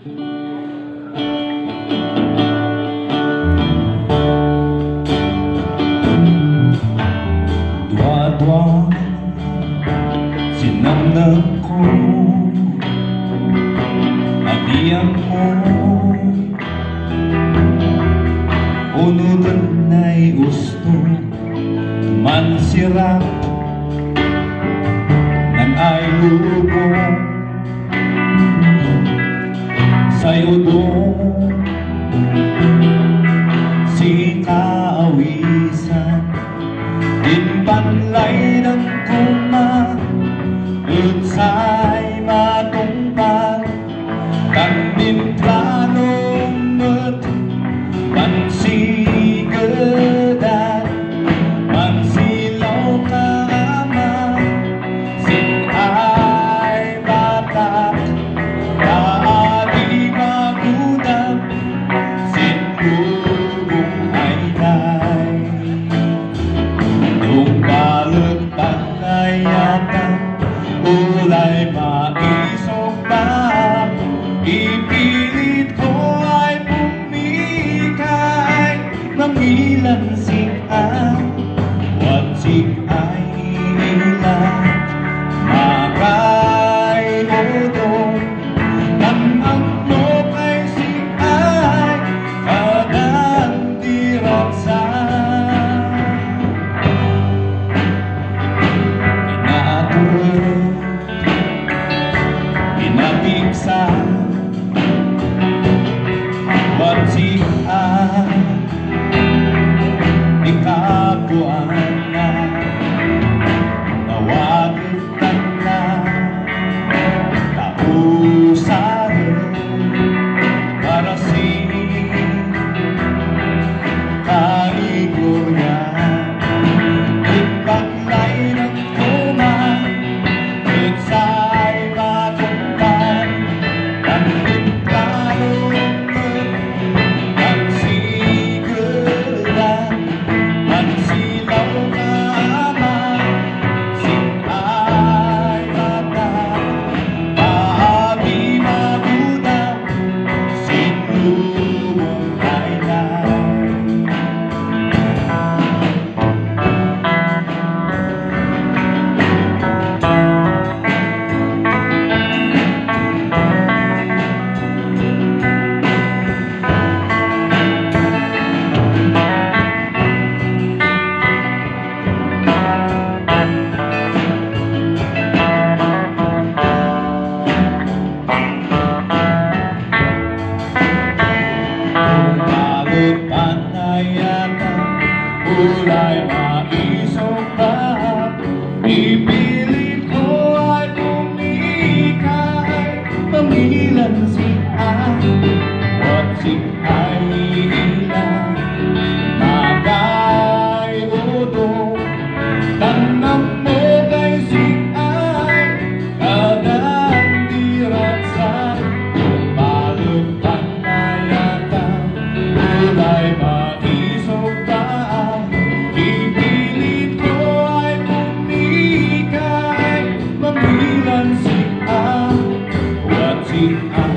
Dua-dua sinamnag ko Agiyang mo Unudan na'y gusto mansirap Nang ay lubong sa'yo doon Si kaawisan Inpanlay ng kuma Utsay matungpad Kanin planong mat Mansigadan Mansilaw ka ama Sin ay batak Kaadi magudang Sin lubong ay day Nung balot panayatan Ulay maisog pa Ipilit ko ay pumikay Mangilan sing-ay Wat sing-ay ilan Makay odong Namang mo kay sing-ay Kadang diraksan Inaturot Inabigsan Wat sing-ay Ikabuan na Nawagitan na Kausarin Para kaiguryan Ipaglay ng tuman Iksay matungpan Ang planong Ang sigaran Mansilaw ka ama Sin-ay mata Paagi magudang Sin-lubong kailan Ulay maisog pa Ipilit ko ay pumikay Pangilan sing-ay Wat sing-ay ilan Magay udong Tanang mo kay sing-ay Kadang diraksan Balot panayatan Ulay maisog pa Ipilit ko ay pumikay Mangilan sing-ay Wat sing-ay